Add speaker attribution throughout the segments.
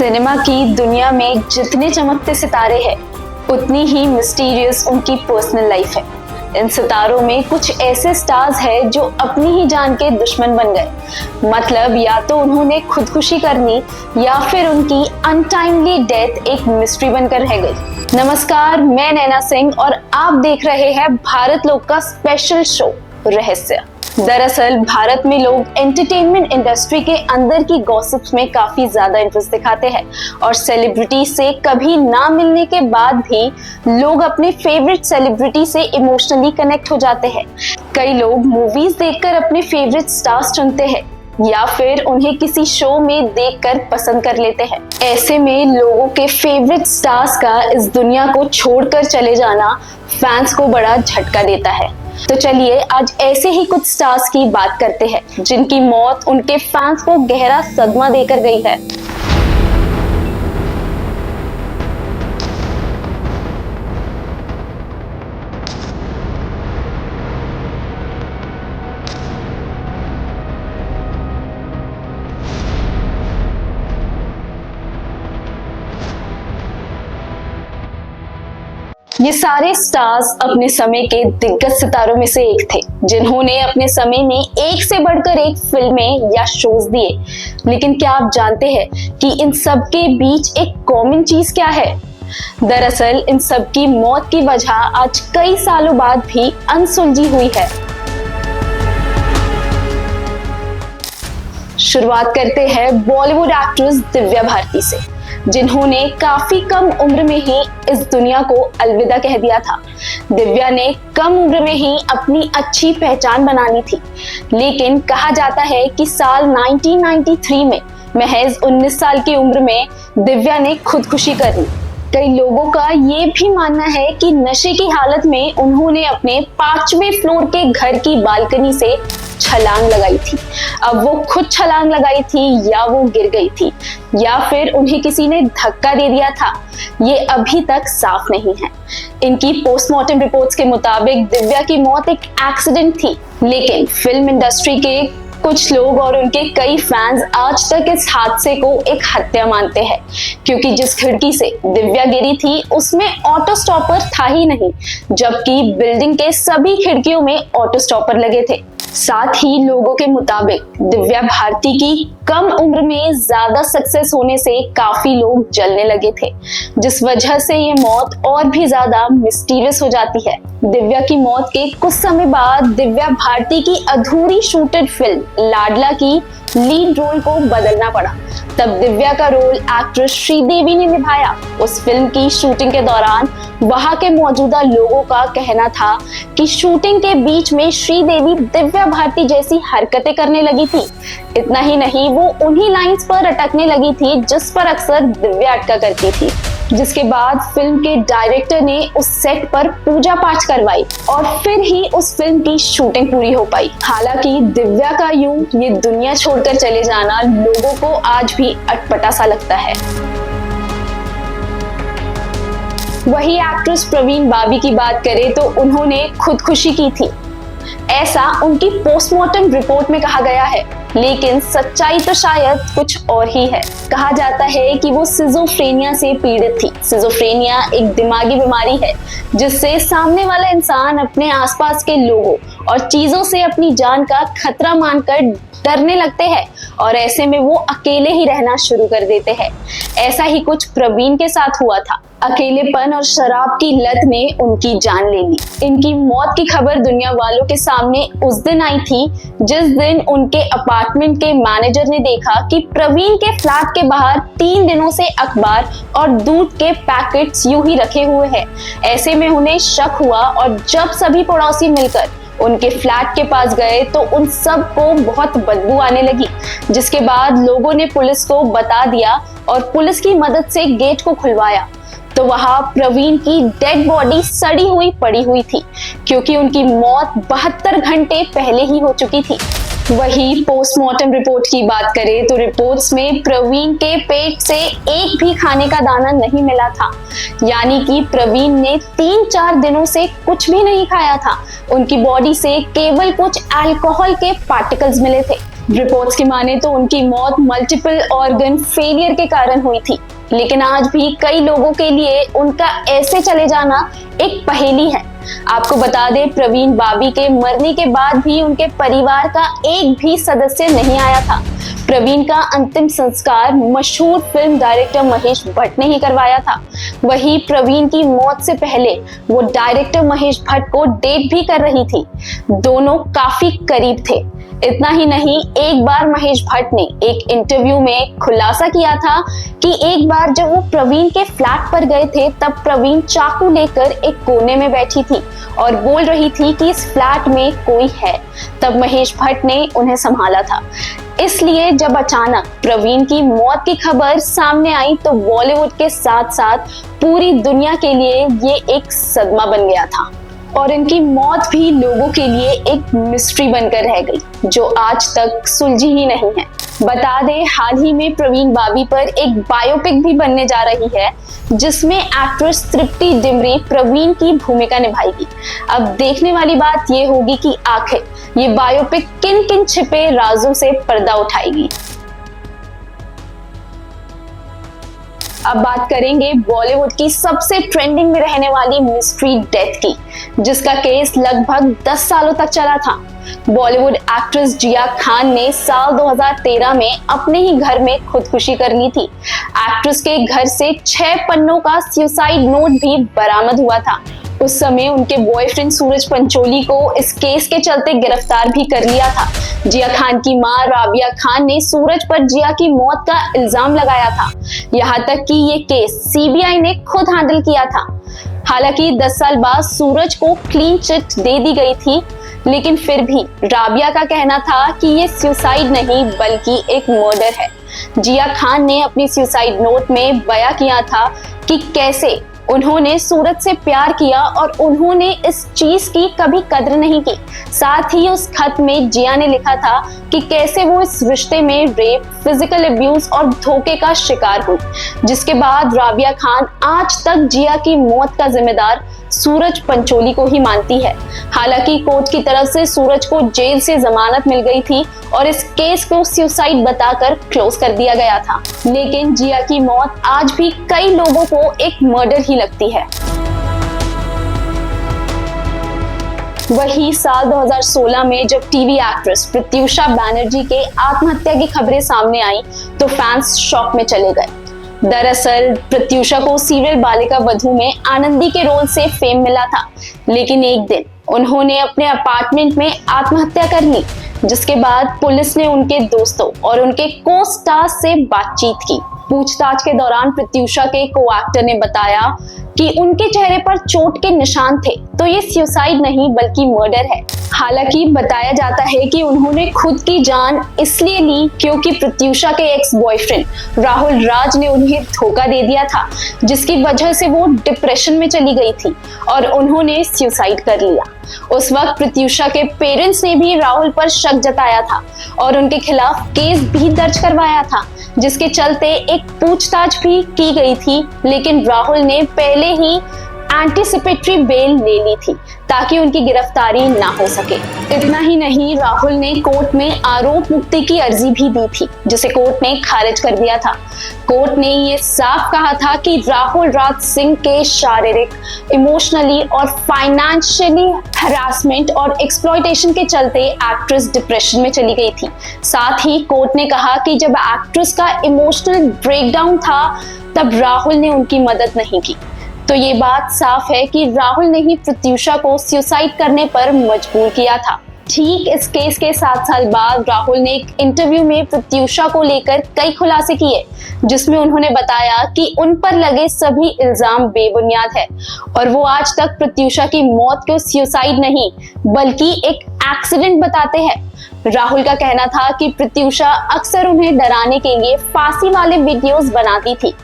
Speaker 1: Cinema की दुनिया में जितने चमकते सितारे हैं, उतनी ही मिस्टीरियस उनकी पर्सनल लाइफ है। इन सितारों में कुछ ऐसे स्टार्स हैं जो अपनी ही जान के दुश्मन बन गए। मतलब या तो उन्होंने खुदकुशी कर ली या फिर उनकी अनटाइमली डेथ एक मिस्ट्री बनकर रह गई। नमस्कार, मैं नैना सिंह और आप देख रहे हैं भारत लोक का स्पेशल शो रहस्य। दरअसल भारत में लोग एंटरटेनमेंट इंडस्ट्री के अंदर की गॉसिप्स में काफी ज्यादा इंटरेस्ट दिखाते हैं और सेलिब्रिटी से कभी ना मिलने के बाद भी लोग अपने फेवरेट सेलिब्रिटी से इमोशनली कनेक्ट हो जाते हैं। कई लोग मूवीज देखकर अपने फेवरेट स्टार्स चुनते हैं या फिर उन्हें किसी शो में देखकर पसंद कर लेते हैं। ऐसे में लोगों के फेवरेट स्टार्स का इस दुनिया को छोड़कर चले जाना फैंस को बड़ा झटका देता है। तो चलिए आज ऐसे ही कुछ स्टार्स की बात करते हैं जिनकी मौत उनके फैंस को गहरा सदमा देकर गई है। ये सारे स्टार्स अपने समय के दिग्गज सितारों में से एक थे, जिन्होंने अपने समय में एक से बढ़कर एक फिल्में या शोज दिए। लेकिन क्या आप जानते हैं कि इन सब के बीच एक कॉमन चीज क्या है? दरअसल इन सब की मौत की वजह आज कई सालों बाद भी अनसुलझी हुई है। शुरुआत करते हैं बॉलीवुड एक्ट्रेस दिव्या भारती से, जिन्होंने काफी कम उम्र में ही इस दुनिया को अलविदा कह दिया था। दिव्या ने कम उम्र में ही अपनी अच्छी पहचान बना ली थी, लेकिन कहा जाता है कि साल 1993 में महज 19 साल की उम्र में दिव्या ने खुदकुशी कर ली। कई लोगों का ये भी मानना है कि नशे की हालत में उन्होंने अपने 5वें फ्लोर के घर की बालकनी से छलांग लगाई थी। अब वो खुद छलांग लगाई थी या वो गिर गई थी या फिर उन्हें किसी ने धक्का दे दिया था, ये अभी तक साफ नहीं है। इनकी पोस्टमार्टम रिपोर्ट्स के मुताबिक दिव्या की मौत एक एक्सीडेंट थी, लेकिन फिल्म इंडस्ट्री के कुछ लोग और उनके कई फैंस आज तक इस हादसे को एक हत्या मानते हैं, क्योंकि जिस खिड़की से दिव्या गिरी थी उसमें ऑटो स्टॉपर था ही नहीं, जबकि बिल्डिंग के सभी खिड़कियों में ऑटो स्टॉपर लगे थे। साथ ही लोगों के मुताबिक दिव्या भारती की कम उम्र में ज्यादा सक्सेस होने से काफी लोग जलने लगे थे, जिस वजह से ये मौत और भी ज्यादा मिस्टीरियस हो जाती है। दिव्या की मौत के कुछ समय बाद दिव्या भारती की अधूरी शूटेड फिल्म लाडला की लीड रोल को बदलना पड़ा। तब दिव्या का रोल एक्ट्रेस श्रीदेवी ने निभाया। उस फिल्म की शूटिंग के दौरान वहां के मौजूदा लोगों का कहना था कि शूटिंग के बीच में श्रीदेवी दिव्या भारती जैसी हरकतें करने लगी थी। इतना ही नहीं, वो उन्हीं लाइंस पर अटकने लगी थी जिस पर अक्सर दिव्या अटका करती थी, जिसके बाद फिल्म के डायरेक्टर ने उस सेट पर पूजा पाठ करवाई और फिर ही उस फिल्म की शूटिंग पूरी हो पाई। हालांकि दिव्या का यूं ये दुनिया छोड़कर चले जाना लोगों को आज भी अटपटा सा लगता है। वही एक्ट्रेस प्रवीण बाबी की बात करें तो उन्होंने खुदकुशी की थी, ऐसा उनकी पोस्टमार्टम रिपोर्ट में कहा गया है, लेकिन सच्चाई तो शायद कुछ और ही है। कहा जाता है कि वो सिजोफ्रेनिया से पीड़ित थी। सिजोफ्रेनिया एक दिमागी बीमारी है जिससे सामने वाला इंसान अपने आसपास के लोगों और चीजों से अपनी जान का खतरा मानकर डरने लगते हैं और ऐसे में वो अकेले ही रहना शुरू कर देते हैं। ऐसा ही कुछ प्रवीण के साथ हुआ था। अकेलेपन और शराब की लत ने उनकी जान ले ली। इनकी मौत की खबर दुनिया वालों के सामने उस दिन आई थी जिस दिन उनके अपार्टमेंट के मैनेजर ने देखा कि प्रवीण के फ्लैट के बाहर 3 दिनों से अखबार और दूध के पैकेट्स यूं ही रखे हुए हैं। ऐसे में उन्हें शक हुआ और जब सभी पड़ोसी मिलकर उनके फ्लैट के पास गए तो उन सब को बहुत बदबू आने लगी, जिसके बाद लोगों ने पुलिस को बता दिया और पुलिस की मदद से गेट को खुलवाया तो वहां प्रवीण की डेड बॉडी सड़ी हुई पड़ी हुई थी, क्योंकि उनकी मौत 72 घंटे पहले ही हो चुकी थी। वही पोस्टमार्टम रिपोर्ट की बात करें तो रिपोर्ट्स में प्रवीण के पेट से एक भी खाने का दाना नहीं मिला था, यानी कि प्रवीण ने 3-4 दिनों से कुछ भी नहीं खाया था। उनकी बॉडी से केवल कुछ अल्कोहल के पार्टिकल्स मिले थे, रिपोर्ट्स की माने तो उनकी मौत मल्टीपल ऑर्गन फेलियर के कारण हुई थी, लेकिन आज भी कई लोगों के लिए उनका ऐसे चले जाना एक पहेली है। आपको बता दें, प्रवीण बाबी के मरने के बाद भी उनके परिवार का एक भी सदस्य नहीं आया था। प्रवीण का अंतिम संस्कार मशहूर फिल्म डायरेक्टर महेश भट्ट ने ही करवाया था। वहीं प्रवीण की मौत से पहले वो डायरेक्टर महेश भट्ट को डेट भी कर रही थी। दोनों काफी करीब थे। इतना ही नहीं, एक बार महेश भट्ट ने एक इंटरव्यू में खुलासा किया था कि एक बार जब वो प्रवीण के फ्लैट पर गए थे, तब प्रवीण चाकू लेकर एक कोने में बैठी थी और बोल रही थी कि इस फ्लैट में कोई है। तब महेश भट्ट ने उन्हें संभाला था। इसलिए जब अचानक प्रवीण की मौत की खबर सामने आई तो बॉलीवुड के साथ साथ पूरी दुनिया के लिए ये एक सदमा बन गया था और इनकी मौत भी लोगों के लिए एक मिस्ट्री बनकर रह गई, जो आज तक सुलझी ही नहीं है। बता दें, हाल ही में प्रवीण बाबी पर एक बायोपिक भी बनने जा रही है, जिसमें एक्ट्रेस तृप्ति डिमरी प्रवीण की भूमिका निभाएगी। अब देखने वाली बात ये होगी कि आखिर ये बायोपिक किन किन छिपे राजों से पर्दा उठाएगी। अब बात करेंगे बॉलीवुड की सबसे ट्रेंडिंग में रहने वाली मिस्ट्री डेथ की, जिसका केस लगभग 10 सालों तक चला था। बॉलीवुड एक्ट्रेस जिया खान ने साल 2013 में अपने ही घर में खुदकुशी कर ली थी। एक्ट्रेस के घर से 6 पन्नों का सुसाइड नोट भी बरामद हुआ था। उस समय उनके बॉयफ्रेंड सूरज पंचोली को इस केस के चलते गिरफ्तार भी कर लिया था। जिया खान की मां राबिया खान ने सूरज पर जिया की मौत का इल्जाम लगाया था। यहाँ तक कि ये केस सीबीआई ने खुद हैंडल किया था। हालांकि 10 साल बाद सूरज को क्लीन चिट दे दी गई थी, लेकिन फिर भी राबिया का कहना था कि ये सुसाइड नहीं बल्कि एक मर्डर है। जिया खान ने अपनी सुसाइड नोट में बयां किया था कि कैसे उन्होंने सूरज से प्यार किया और उन्होंने इस चीज की कभी कद्र नहीं की। साथ ही उस खत में जिया ने लिखा था कि कैसे वो इस रिश्ते में रेप, फिजिकल अब्यूज और धोखे का शिकार हुई, जिसके बाद राबिया खान आज तक जिया की मौत का जिम्मेदार सूरज पंचोली को ही मानती है। हालांकि कोर्ट की तरफ से सूरज को जेल से जमानत मिल गई थी और इस केस को सुसाइड बताकर क्लोज कर दिया गया था, लेकिन जिया की मौत आज भी कई लोगों को एक मर्डर ही लगती है। वही साल 2016 में जब टीवी एक्ट्रेस प्रत्यूषा बैनर्जी के आत्महत्या की खबरें सामने आई तो फैंस शॉक में चले गए। दरअसल प्रत्यूषा को सीरियल बालिका वधू में आनंदी के रोल से फेम मिला था, लेकिन एक दिन उन्होंने अपने अपार्टमेंट में आत्महत्या कर ली, जिसके बाद पुलिस ने उनके दोस्तों और उनके को स्टार्स से बातचीत की। पूछताछ के दौरान प्रत्यूषा के को एक्टर ने बताया कि उनके चेहरे पर चोट के निशान थे, तो ये सुसाइड नहीं बल्कि मर्डर है। हालांकि बताया जाता है कि उन्होंने खुद की जान इसलिए ली क्योंकि प्रत्यूषा के एक्स बॉयफ्रेंड राहुल राज ने उन्हें धोखा दे दिया था, जिसकी वजह से वो डिप्रेशन में चली गई थी और उन्होंने सुसाइड कर लिया। उस वक्त प्रत्यूषा के पेरेंट्स ने भी राहुल पर शक जताया था और उनके खिलाफ केस भी दर्ज करवाया था, जिसके चलते एक पूछताछ भी की गई थी, लेकिन राहुल ने पहले ही एंटीसिपेटरी बेल ले ली थी ताकि उनकी गिरफ्तारी ना हो सके। इतना ही नहीं, राहुल ने कोर्ट में आरोप मुक्ति की अर्जी भी दी थी, जिसे कोर्ट ने खारिज कर दिया था। कोर्ट ने ये साफ कहा था कि राहुल राज सिंह के शारीरिक, इमोशनली और फाइनेंशियली हरासमेंट और एक्सप्लॉयटेशन के चलते एक्ट्रेस डिप्रेशन में चली गई थी। साथ ही कोर्ट ने कहा कि जब एक्ट्रेस का इमोशनल ब्रेकडाउन था तब राहुल ने उनकी मदद नहीं की। तो ये बात साफ है कि राहुल ने ही प्रत्यूषा को सुसाइड करने पर मजबूर किया था। ठीक इस केस के 7 साल बाद राहुल ने एक इंटरव्यू में प्रत्यूषा को लेकर कई खुलासे किए, जिसमें उन्होंने बताया कि उन पर लगे सभी इल्जाम बेबुनियाद है और वो आज तक प्रत्यूषा की मौत को सुसाइड नहीं बल्कि एक एक्सीडेंट बताते हैं। राहुल का कहना था कि प्रत्यूषा अक्सर उन्हें डराने के लिए फांसी वाले वीडियोस बनाती थी,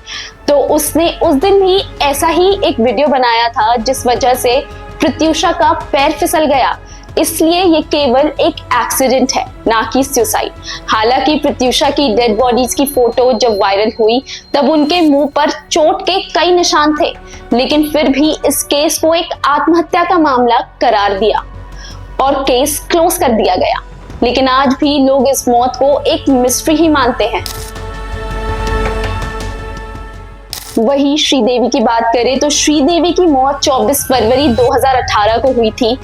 Speaker 1: तो उसने उस दिन भी ऐसा ही एक वीडियो बनाया था, जिस वजह से प्रत्यूषा का पैर फिसल गया। इसलिए ये केवल एक एक्सीडेंट है, ना कि सुसाइड। हालांकि प्रत्यूषा की डेड बॉडीज की फोटो जब वायरल हुई तब उनके मुंह पर चोट के कई निशान थे, लेकिन फिर भी इस केस को एक आत्महत्या का मामला करार दिया और केस क्लोज कर दिया गया। लेकिन आज भी लोग इस मौत को एक मिस्ट्री ही मानते हैं। वही श्रीदेवी की बात करें तो श्रीदेवी की मौत 24 फरवरी 2018 को हुई थी,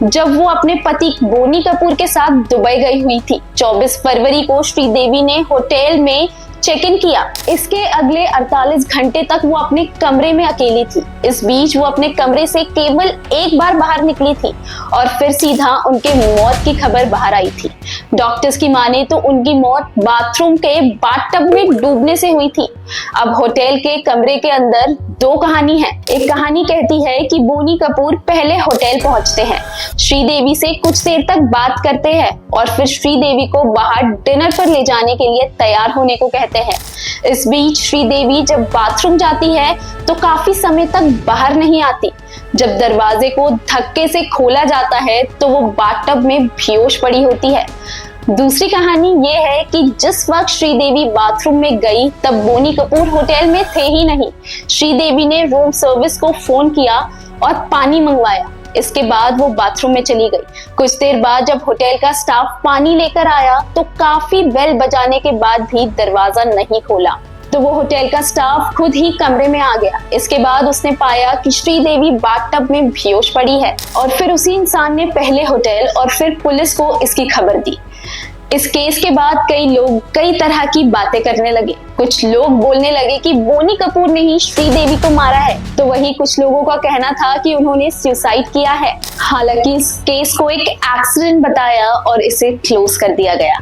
Speaker 1: जब वो अपने पति बोनी कपूर के साथ दुबई गई हुई थी। 24 फरवरी को श्रीदेवी ने होटल में चेक इन किया। इसके अगले 48 घंटे तक वो अपने कमरे में अकेली थी। इस बीच वो अपने कमरे से केवल एक बार बाहर निकली थी और फिर सीधा उनके मौत की खबर बाहर आई थी। डॉक्टर्स की माने तो उनकी मौत बाथरूम के बाथटब में डूबने से हुई थी। अब होटल के कमरे के अंदर दो कहानी है। एक कहानी कहती है कि बोनी कपूर पहले होटल पहुंचते हैं, श्रीदेवी से कुछ देर तक बात करते हैं और फिर श्रीदेवी को बाहर डिनर पर ले जाने के लिए तैयार होने को कहते हैं। इस बीच श्रीदेवी जब बाथरूम जाती है तो काफी समय तक बाहर नहीं आती। जब दरवाजे को धक्के से खोला जाता है तो वो बाथटब में बेहोश पड़ी होती है। दूसरी कहानी ये है कि जिस वक्त श्रीदेवी बाथरूम में गई तब बोनी कपूर होटल में थे ही नहीं। श्रीदेवी ने रूम सर्विस को फोन किया और पानी मंगवाया। इसके बाद वो बाथरूम में चली गई। कुछ देर बाद जब होटल का स्टाफ पानी लेकर आया तो काफी बेल बजाने के बाद भी दरवाजा नहीं खोला, तो वो होटल का स्टाफ खुद ही कमरे में आ गया। इसके बाद उसने पाया कि श्रीदेवी बाथटब में बेहोश पड़ी है और फिर उसी इंसान ने पहले होटल और फिर पुलिस को इसकी खबर दी। इस केस के बाद कई लोग कई तरह की बातें करने लगे। कुछ लोग बोलने लगे कि बोनी कपूर ने ही श्रीदेवी को मारा है, तो वही कुछ लोगों का कहना था कि उन्होंने सुसाइड किया है। हालांकि इस केस को एक एक्सीडेंट बताया और इसे क्लोज कर दिया गया।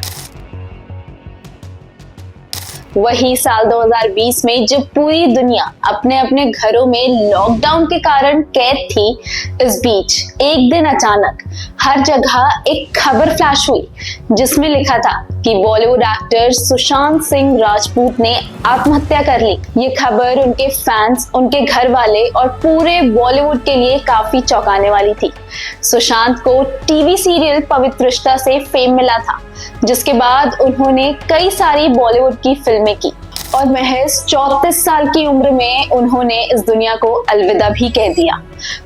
Speaker 1: वही साल 2020 में जब पूरी दुनिया अपने अपने घरों में लॉकडाउन के कारण कैद थी, इस बीच एक दिन अचानक हर जगह एक खबर फ्लैश हुई जिसमें लिखा था कि बॉलीवुड एक्टर सुशांत सिंह राजपूत ने आत्महत्या कर ली। ये खबर उनके फैंस, उनके घर वाले और पूरे बॉलीवुड के लिए काफी चौंकाने वाली थी। सुशांत को टीवी सीरियल पवित्र रिश्ता से फेम मिला था, जिसके बाद उन्होंने कई सारी बॉलीवुड की फिल्में की और महज 34 साल की उम्र में उन्होंने इस दुनिया को अलविदा भी कह दिया।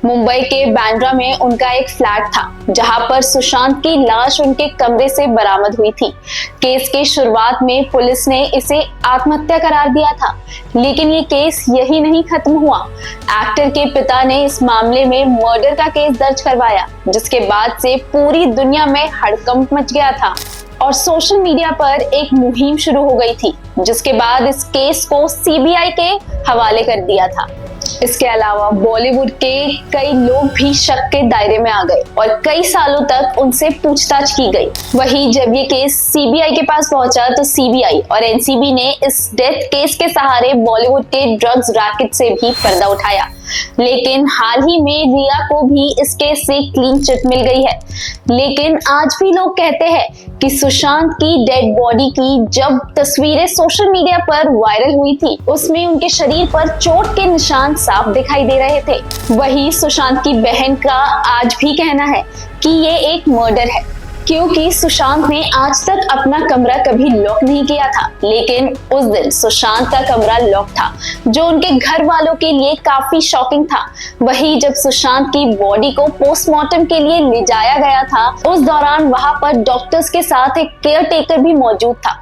Speaker 1: मुंबई के बांद्रा में उनका एक फ्लैट था जहां पर सुशांत की लाश उनके कमरे से बरामद हुई थी। केस के शुरुआत में पुलिस ने इसे आत्महत्या करार दिया था, लेकिन ये केस यही नहीं खत्म हुआ। एक्टर के पिता ने इस मामले में मर्डर का केस दर्ज करवाया, जिसके बाद से पूरी दुनिया में हड़कंप मच गया था और सोशल मीडिया पर एक मुहिम शुरू हो गई थी, जिसके बाद इस केस को सीबीआई के हवाले कर दिया था। इसके अलावा बॉलीवुड के कई लोग भी शक के दायरे में आ गए और कई सालों तक उनसे पूछताछ की गई। वहीं जब ये केस सीबीआई के पास पहुंचा तो सीबीआई और एनसीबी ने इस डेथ केस के सहारे बॉलीवुड के ड्रग्स रैकेट से भी पर्दा उठाया। लेकिन हाल ही में रिया को भी इस केस से क्लीन चिट मिल गई है। लेकिन आज भी लोग कहते हैं कि सुशांत की डेड बॉडी की जब तस्वीरें सोशल मीडिया पर वायरल हुई थी, उसमें उनके शरीर पर चोट के निशान साफ दिखाई दे रहे थे। वही सुशांत की बहन का आज भी कहना है कि ये एक मर्डर है, क्योंकि सुशांत ने आज तक अपना कमरा कभी लॉक नहीं किया था। लेकिन उस दिन सुशांत का कमरा लॉक था, जो उनके घर वालों के लिए काफी शॉकिंग था। वहीं जब सुशांत की बॉडी को पोस्टमार्टम के लिए ले जाया गया था, उस दौरान वहां पर डॉक्टर्स के साथ एक केयर टेकर भी मौजूद था,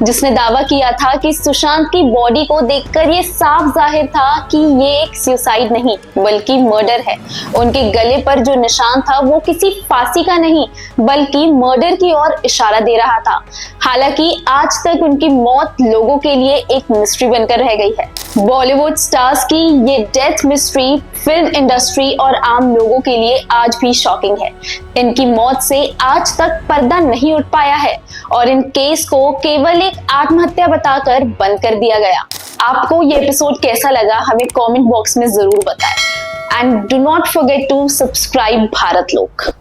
Speaker 1: जिसने दावा किया था कि सुशांत की बॉडी को देखकर ये साफ जाहिर था कि ये एक सुसाइड नहीं बल्कि मर्डर है। उनके गले पर जो निशान था वो किसी फांसी का नहीं बल्कि मर्डर की ओर इशारा दे रहा था। हालांकि आज तक उनकी मौत लोगों के लिए एक मिस्ट्री बनकर रह गई है। बॉलीवुड स्टार्स की ये डेथ मिस्ट्री फिल्म इंडस्ट्री और आम लोगों के लिए आज भी शॉकिंग है। इनकी मौत से आज तक पर्दा नहीं उठ पाया है और इन केस को केवल एक आत्महत्या बताकर बंद कर दिया गया। आपको ये एपिसोड कैसा लगा हमें कमेंट बॉक्स में जरूर बताएं। And do not forget to subscribe Bharat लोक।